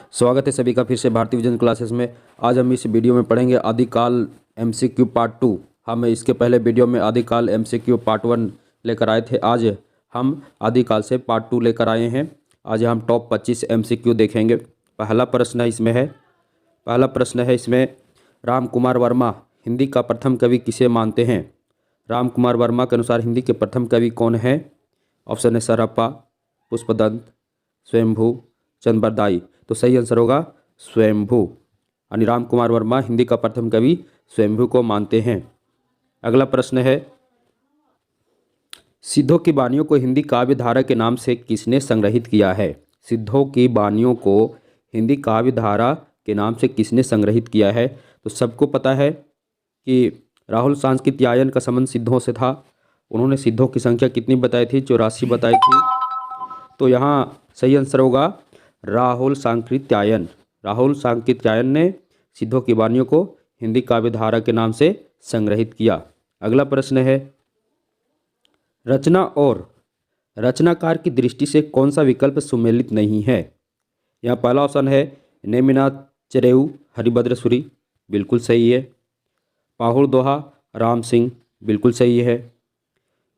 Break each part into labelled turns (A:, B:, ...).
A: स्वागत है सभी का फिर से भारतीय विजन क्लासेस में। आज हम इस वीडियो में पढ़ेंगे आदिकाल एमसीक्यू पार्ट 2। हम इसके पहले वीडियो में आदिकाल एमसीक्यू पार्ट 1 लेकर आए थे। आज हम आदिकाल से पार्ट 2 लेकर आए हैं। आज हम टॉप 25 एमसीक्यू देखेंगे। पहला प्रश्न है इसमें राम कुमार वर्मा हिंदी का प्रथम कवि किसे मानते हैं? राम कुमार वर्मा के अनुसार हिंदी के प्रथम कवि कौन है? ऑप्शन है सरप्पा, पुष्पदंत, स्वयंभू, चंद्रबरदाई। तो सही आंसर होगा स्वयंभू। यानी राम कुमार वर्मा हिंदी का प्रथम कवि स्वयंभू को मानते हैं। अगला प्रश्न है सिद्धों की वाणियों को हिंदी काव्य धारा के नाम से किसने संग्रहित किया है? सिद्धों की वाणियों को हिंदी काव्य धारा के नाम से किसने संग्रहित किया है? तो सबको पता है कि राहुल सांकृत्यायन का संबंध सिद्धों से था। उन्होंने सिद्धों की संख्या कितनी बताई थी? 84 बताई थी। तो यहाँ सही आंसर होगा राहुल सांकृत्यायन ने सिद्धों की वाणियों को हिंदी काव्य धारा के नाम से संग्रहित किया। अगला प्रश्न है रचना और रचनाकार की दृष्टि से कौन सा विकल्प सुमेलित नहीं है? यहाँ पहला ऑप्शन है नेमिनाथ चरेऊ हरिभद्र, बिल्कुल सही है। पाहुल दोहा राम सिंह, बिल्कुल सही है।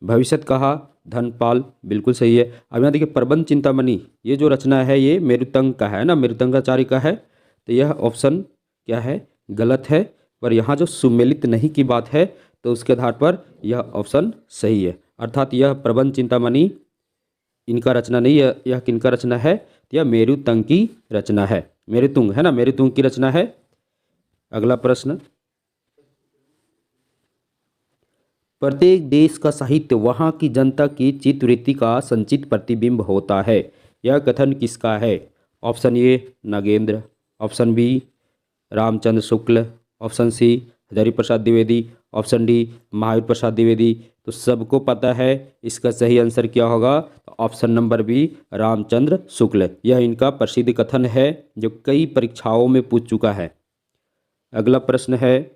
A: भविष्यत कहा धनपाल, बिल्कुल सही है। अब यहाँ देखिए प्रबंध चिंतामणि, ये जो रचना है ये मेरुतंग का है ना, मेरुतंगाचार्य का है। तो यह ऑप्शन क्या है? गलत है। पर यहाँ जो सुमेलित नहीं की बात है तो उसके आधार पर यह ऑप्शन सही है। अर्थात यह प्रबंध चिंतामणि इनका रचना नहीं है। यह किनका रचना है? यह मेरुतंग की रचना है। मेरुतुंग है ना, मेरुतुंग की रचना है। अगला प्रश्न प्रत्येक देश का साहित्य वहाँ की जनता की चित्तवृत्ति का संचित प्रतिबिंब होता है। यह कथन किसका है? Option A Nagendra, option B Ramchandra Shukla, option C Hazari Prasad Dwivedi, option D Mahavir Prasad Dwivedi. तो सबको पता है इसका सही आंसर क्या होगा? Option number B Ramchandra Shukla. यह इनका प्रसिद्ध कथन है जो कई परीक्षाओं में पूछ चुका है। अगला प्रश्न है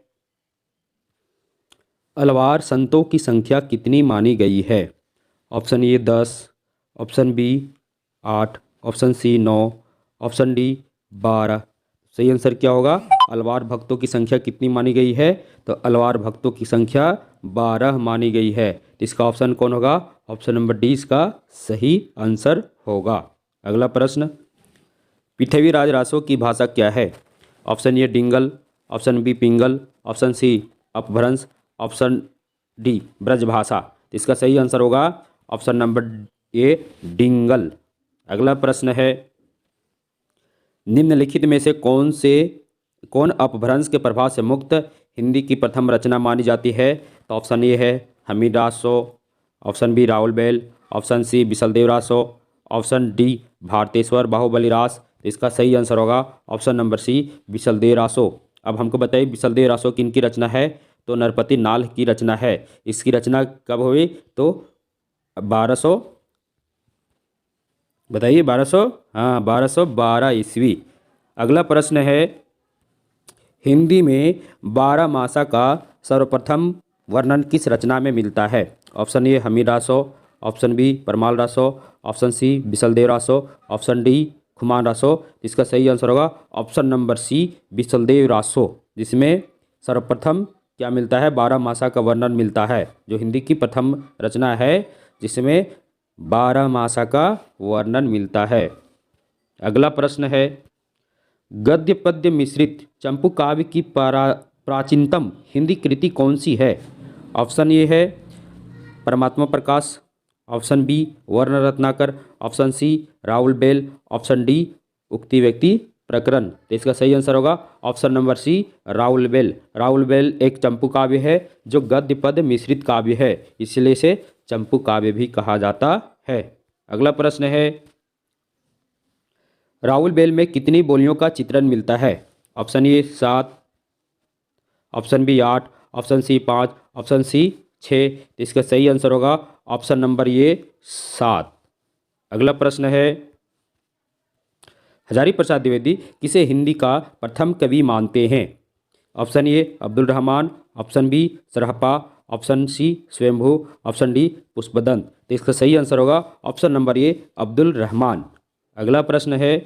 A: अलवार संतों की संख्या कितनी मानी गई है? Option A 10, option B 8, option C 9, option D 12। सही आंसर क्या होगा? अलवार भक्तों की संख्या कितनी मानी गई है? तो अलवार भक्तों की संख्या 12 मानी गई है। इसका ऑप्शन कौन होगा? ऑप्शन नंबर डी इसका सही आंसर होगा। अगला प्रश्न पृथ्वीराज रासो की भाषा क्या है? Option A Dingal, option B Pingal, option C Apabhramsha, option D Brajbhasha. तो इसका सही आंसर होगा ऑप्शन नंबर ए डिंगल। अगला प्रश्न है निम्नलिखित में से कौन अपभ्रंश के प्रभाव से मुक्त हिंदी की प्रथम रचना मानी जाती है? तो ऑप्शन ए है Hammir Raso, option B Rahul bell, option C Bisaldev Raso, option D Bharateshwar Bahubali Ras. तो इसका सही आंसर होगा option number C Bisaldev Raso. अब हमको बताइए बिसलदेव रासो किन की रचना है? तो नरपति नाल की रचना है। इसकी रचना कब हुई? तो 1200 बताइए 1200, हाँ 1212 ईस्वी। अगला प्रश्न है हिंदी में 12 मासा का सर्वप्रथम वर्णन किस रचना में मिलता है? Option A Hammir Raso, option B Parmal Raso, option C Bisaldev Raso, option D Khuman Raso. इसका सही आंसर होगा option number C Bisaldev Raso, जिसमें सर्वप्रथम क्या मिलता है? 12 मासा का वर्णन मिलता है। जो हिंदी की प्रथम रचना है जिसमें 12 मासा का वर्णन मिलता है। अगला प्रश्न है गद्य पद्य मिश्रित चंपू काव्य की प्राचीनतम हिंदी कृति कौन सी है? ऑप्शन ए है परमात्मा प्रकाश, option B Varna Ratnakar, option C Rahul bell, option D Ukti Vyakti Prakaran. तो इसका सही आंसर होगा option number C Rahul Bel. Rahul Bel एक चंपू काव्य है जो गद्य पद्य मिश्रित काव्य है, इसलिए इसे चंपू काव्य भी कहा जाता है। अगला प्रश्न है राहुल बेल में कितनी बोलियों का चित्रण मिलता है? Option A 7, option B 8, option C 5, option C 6। तो इसका सही आंसर होगा ऑप्शन नंबर ए 7। अगला प्रश्न है हजारी प्रसाद द्विवेदी किसे हिंदी का प्रथम कवि मानते हैं? Option A Abdul Rahman, option B Sarahpa, option C Swayambhu, option D Pushpadant. तो इसका सही आंसर होगा option number A Abdul Rahman. अगला प्रश्न है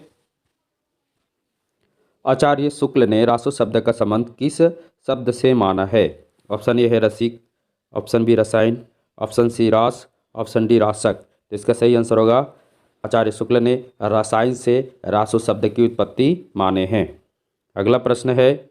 A: आचार्य शुक्ल ने रासो शब्द का संबंध किस शब्द से माना है? ऑप्शन ए है रसिक, ऑप्शन बी रसायन, ऑप्शन सी रास, ऑप्शन डी रासक। तो इसका सही आंसर होगा आचार्य शुक्ल ने रसायन से रासो शब्द की उत्पत्ति माने हैं। अगला प्रश्न है,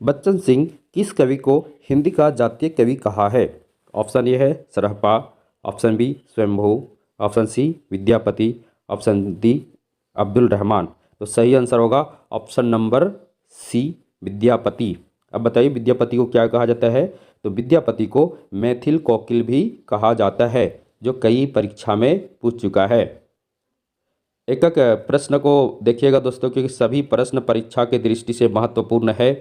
A: बच्चन सिंह किस कवि को हिंदी का जातीय कवि कहा है? ऑप्शन ए है Sarahpa, option B Swayambhu, option C Vidyapati, option D Abdul Rahman. तो सही आंसर होगा ऑप्शन नंबर सी विद्यापति। अब बताइए विद्यापति को क्या कहा जाता है? तो विद्यापति को मैथिल कोकिल भी कहा जाता है, जो कई परीक्षा में पूछ चुका है। एक एक प्रश्न को देखिएगा दोस्तों, क्योंकि सभी प्रश्न परीक्षा की दृष्टि से महत्वपूर्ण है।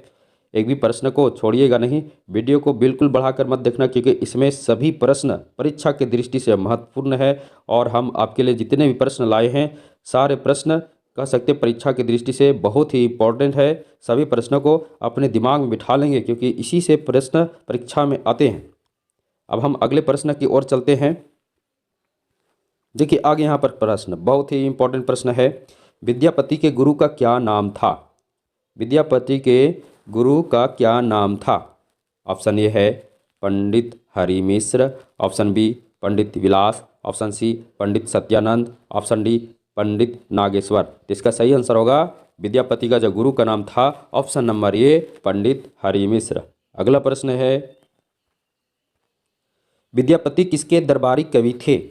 A: एक भी प्रश्न को छोड़िएगा नहीं, वीडियो को बिल्कुल बढ़ाकर मत देखना, क्योंकि इसमें सभी प्रश्न परीक्षा की दृष्टि से महत्वपूर्ण है। और हम आपके लिए जितने भी प्रश्न लाए हैं, सारे प्रश्न कह सकते परीक्षा की दृष्टि से बहुत ही इम्पोर्टेंट है। सभी प्रश्नों को अपने दिमाग में बिठा लेंगे, क्योंकि इसी से प्रश्न परीक्षा में आते हैं। अब हम अगले प्रश्न की ओर चलते हैं। देखिए आगे यहाँ पर प्रश्न बहुत ही इम्पोर्टेंट प्रश्न है। विद्यापति के गुरु का क्या नाम था? विद्यापति के गुरु का क्या नाम था? ऑप्शन ए है पंडित हरि मिश्र, ऑप्शन बी पंडित विलास, ऑप्शन सी पंडित सत्यानंद, ऑप्शन डी पंडित नागेश्वर। तो इसका सही आंसर होगा विद्यापति का जो गुरु का नाम था ऑप्शन नंबर ए पंडित हरि मिश्र। अगला प्रश्न है, विद्यापति किसके दरबारी कवि थे?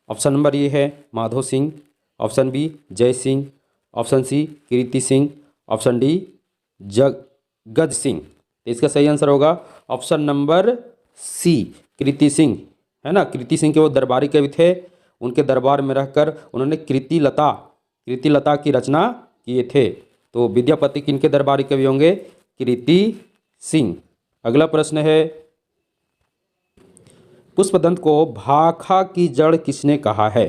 A: ऑप्शन नंबर ए है माधो सिंह, ऑप्शन बी जय सिंह, ऑप्शन सी कीर्ति सिंह, ऑप्शन डी गज सिंह। तो इसका सही आंसर होगा ऑप्शन नंबर सी कीर्ति सिंह, है ना। कीर्ति सिंह के वो दरबारी कवि थे। उनके दरबार में रहकर उन्होंने कृति लता की रचना किए थे। तो विद्यापति किनके दरबारी कवि होंगे? कीर्ति सिंह। अगला प्रश्न है, पुष्पदंत को भाखा की जड़ किसने कहा है?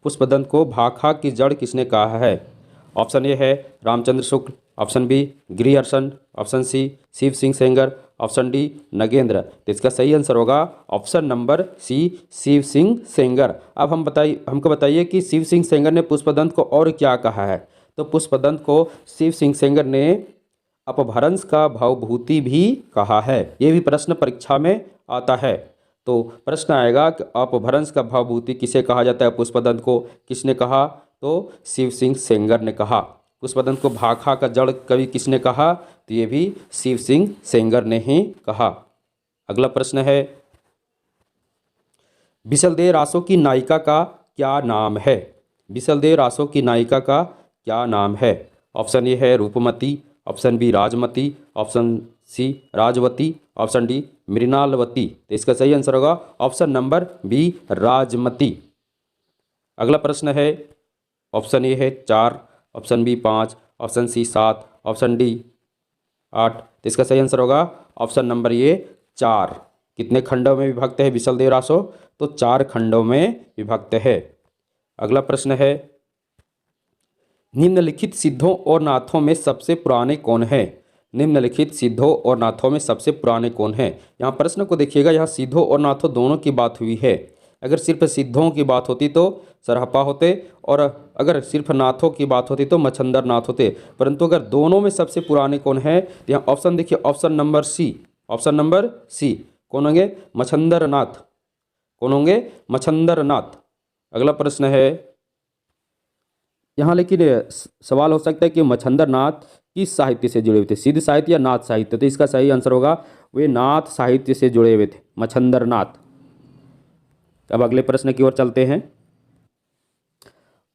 A: पुष्पदंत को भाखा की जड़ किसने कहा है? ऑप्शन ए है Ramchandra Shukla, option B Giriharshan, option C Shiv Singh Sengar, option D Nagendra. तो इसका सही आंसर होगा option number C Shiv Singh Sengar. अब हमको बताइए कि शिव सिंह सेंगर ने पुष्पदंत को और क्या कहा है? तो पुष्पदंत को शिव सिंह सेंगर ने अपभ्रंश का भवभूति भी कहा है। ये भी प्रश्न परीक्षा में आता है। तो प्रश्न आएगा कि अपभ्रंश का भवभूति किसे कहा जाता है? पुष्पदंत को किसने कहा? तो शिव सिंह सेंगर ने कहा। पुष्पदंत को भाखा का जड़ कवि किसने कहा? तो ये भी शिव सिंह सेंगर ने ही कहा। अगला प्रश्न है, बिसलदेव रासो की नायिका का क्या नाम है? बिसलदेव रासो की नायिका का क्या नाम है? ऑप्शन ए है Rupmati, option B Rajmati, option C Rajvati, option D Mrinalvati. तो इसका सही आंसर होगा ऑप्शन नंबर बी राजमती। अगला प्रश्न है, ऑप्शन ए है 4, option B 5, option C 7, option D 8। तो इसका सही आंसर होगा ऑप्शन नंबर ए 4। कितने खंडों में विभक्त है बिसलदेव रासो? तो 4 खंडों में विभक्त है। अगला प्रश्न है, निम्नलिखित सिद्धों और नाथों में सबसे पुराने कौन है? निम्नलिखित सिद्धों और नाथों में सबसे पुराने कौन है? यहाँ प्रश्न को देखिएगा, यहाँ सिद्धों और नाथों दोनों की बात हुई है। अगर सिर्फ सिद्धों की बात होती तो सरहपा होते, और अगर सिर्फ नाथों की बात होती तो मच्छंदर नाथ होते। परंतु अगर दोनों में सबसे पुराने कौन है, तो यहाँ ऑप्शन देखिए, option number C, option number C कौन होंगे? मच्छंदर नाथ। कौन होंगे? मच्छंदर नाथ। अगला प्रश्न है, यहाँ लेकिन सवाल हो सकता है कि मच्छंदर नाथ किस साहित्य से जुड़े हुए थे, सिद्ध साहित्य या नाथ साहित्य? तो इसका सही आंसर होगा वे नाथ साहित्य से जुड़े हुए थे, मच्छंदर नाथ। अब अगले प्रश्न की ओर चलते हैं।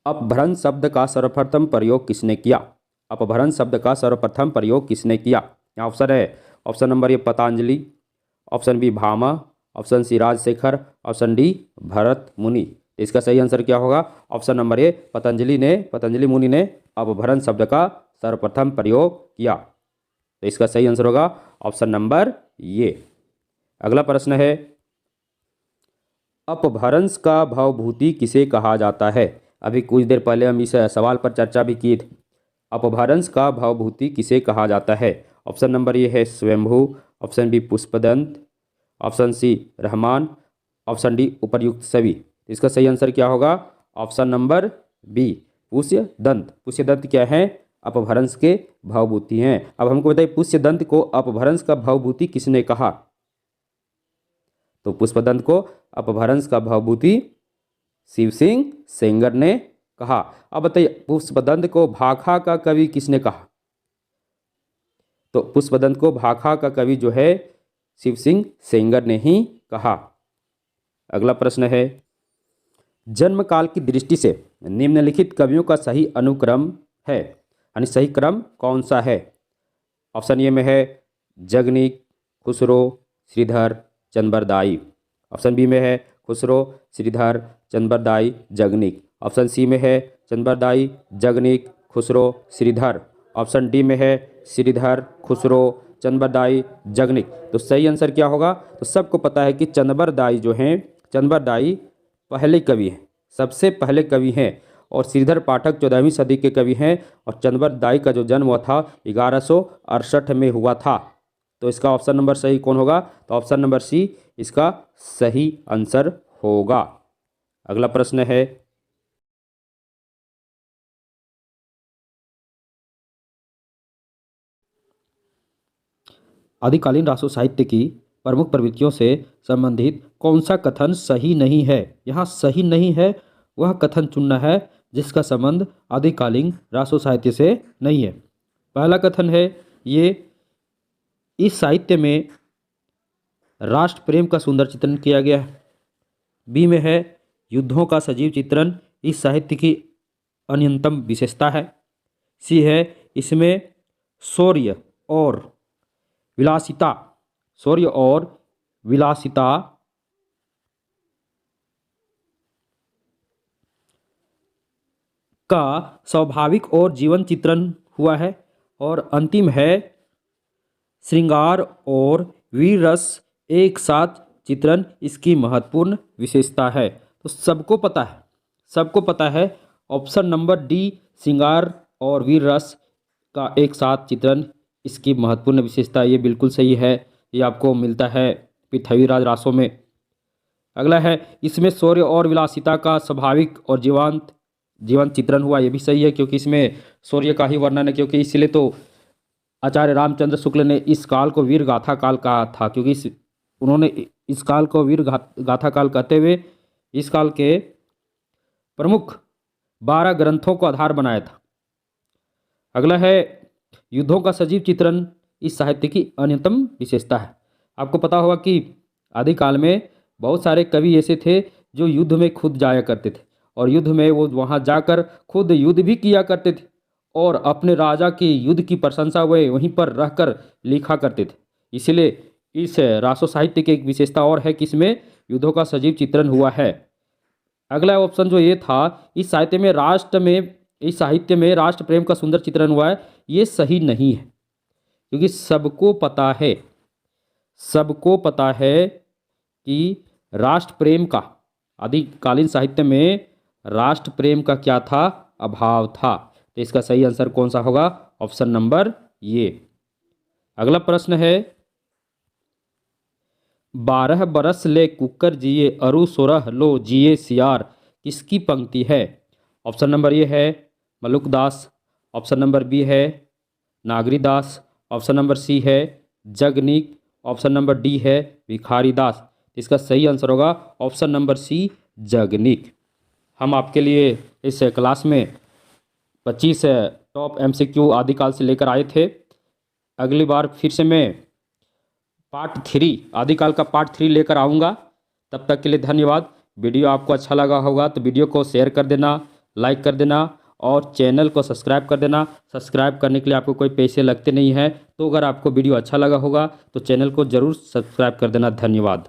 A: अपभ्रंश शब्द का सर्वप्रथम प्रयोग किसने किया? अपभ्रंश शब्द का सर्वप्रथम प्रयोग किसने किया? यहाँ ऑप्शन है, option number A Patanjali, option B Bhamah, option C Rajshekhar, option D Bharat Muni. इसका सही आंसर क्या होगा? ऑप्शन नंबर ए पतंजलि मुनि ने अपभ्रंश शब्द का सर्वप्रथम प्रयोग किया। तो इसका सही आंसर होगा ऑप्शन नंबर ये। अगला प्रश्न है, अपभ्रंश का भवभूति किसे कहा जाता है? अभी कुछ देर पहले हम इस सवाल पर चर्चा भी की थी। अपभ्रंश का भवभूति किसे कहा जाता है? ऑप्शन नंबर ए है Swayambhu, option B Pushpdant, option C Rahman, option D उपर्युक्त सभी। इसका सही आंसर क्या होगा? ऑप्शन नंबर बी पुष्य दंत। पुष्य दंत क्या है? अपभ्रंश के भवभूति हैं। अब हमको बताइए पुष्य दंत को अपभ्रंश का भवभूति किसने कहा? तो पुष्पदंत को अपभ्रंश का भवभूति शिव सिंह सेंगर ने कहा। अब बताइए पुष्पदंत को भाखा का कवि किसने कहा? तो पुष्पदंत को भाखा का कवि जो है शिव सिंह सेंगर ने ही कहा। अगला प्रश्न है, जन्म काल की दृष्टि से निम्नलिखित कवियों का सही अनुक्रम है, यानी सही क्रम कौन सा है? ऑप्शन ए में है जगनीक, खुसरो, श्रीधर, चंद्रबरदाई। ऑप्शन बी में है खुसरो, श्रीधर, चंद्रबरदाई, जगनीक। ऑप्शन सी में है चंद्रबरदाई, जगनीक, खुसरो, श्रीधर। ऑप्शन डी में है श्रीधर, खुसरो, चंद्रबरदाई, जगनीक। तो सही आंसर क्या होगा? तो सबको पता है कि चंद्रबरदाई जो हैं, चंद्रबरदाई पहले कवि हैं, सबसे पहले कवि हैं, और श्रीधर पाठक 14वीं सदी के कवि हैं, और चंद्रबरदाई का जो जन्म हुआ था 1168 में हुआ था। तो इसका ऑप्शन नंबर सही कौन होगा? तो ऑप्शन नंबर सी इसका सही आंसर होगा। अगला प्रश्न है, आदिकालीन राष्ट्र साहित्य की प्रमुख प्रवृत्तियों से संबंधित कौन सा कथन सही नहीं है? यहाँ सही नहीं है वह कथन चुनना है जिसका संबंध आदिकालीन राष्ट्र साहित्य से नहीं है। पहला कथन है, ये इस साहित्य में राष्ट्र प्रेम का सुंदर चित्रण किया गया है। बी में है युद्धों का सजीव चित्रण इस साहित्य की अन्यतम विशेषता है। सी है इसमें शौर्य और विलासिता का स्वाभाविक और जीवन चित्रण हुआ है। और अंतिम है श्रृंगार और वीर रस एक साथ चित्रण इसकी महत्वपूर्ण विशेषता है। तो सबको पता है ऑप्शन नंबर डी श्रृंगार और वीर रस का एक साथ चित्रण इसकी महत्वपूर्ण विशेषता, ये बिल्कुल सही है। ये आपको मिलता है पृथ्वीराज रासों में। अगला है इसमें शौर्य और विलासिता का स्वाभाविक और जीवंत चित्रण हुआ, ये भी सही है क्योंकि इसमें शौर्य का ही वर्णन है, क्योंकि इसलिए तो आचार्य रामचंद्र शुक्ल ने इस काल को वीर गाथा काल कहा था, क्योंकि उन्होंने इस काल को वीर गाथा काल कहते हुए इस काल के प्रमुख 12 ग्रंथों को आधार बनाया था। अगला है युद्धों का सजीव चित्रण इस साहित्य की अन्यतम विशेषता है। आपको पता होगा कि आदिकाल में बहुत सारे कवि ऐसे थे जो युद्ध में खुद जाया करते थे, और युद्ध में वो वहाँ जाकर खुद युद्ध भी किया करते थे, और अपने राजा की युद्ध की प्रशंसा वे वहीं पर रहकर लिखा करते थे। इसलिए इस राष्ट्र साहित्य की एक विशेषता और है कि इसमें युद्धों का सजीव चित्रण हुआ है। अगला ऑप्शन जो ये था, इस साहित्य में राष्ट्र प्रेम का सुंदर चित्रण हुआ है, ये सही नहीं है, क्योंकि सबको पता है कि राष्ट्र प्रेम का आदिकालीन साहित्य में राष्ट्र प्रेम का क्या था? अभाव था। तो इसका सही आंसर कौन सा होगा? ऑप्शन नंबर ये। अगला प्रश्न है, 12 बरस ले कुकर जिए अरु 16 लो जिए सियार किसकी पंक्ति है? ऑप्शन नंबर ए है मलुकदास। ऑप्शन नंबर बी है नागरीदास। ऑप्शन नंबर सी है जगनीक। ऑप्शन नंबर डी है भिखारीदास। इसका सही आंसर होगा ऑप्शन नंबर सी जगनीक। हम आपके लिए इस क्लास में 25 टॉप MCQ आदिकाल से लेकर आए थे। अगली बार फिर से मैं पार्ट 3 आदिकाल का पार्ट 3 लेकर आऊँगा। तब तक के लिए धन्यवाद। वीडियो आपको अच्छा लगा होगा तो वीडियो को शेयर कर देना, लाइक कर देना, और चैनल को सब्सक्राइब कर देना। सब्सक्राइब करने के लिए आपको कोई पैसे लगते नहीं हैं। तो अगर आपको वीडियो अच्छा लगा होगा तो चैनल को ज़रूर सब्सक्राइब कर देना। धन्यवाद।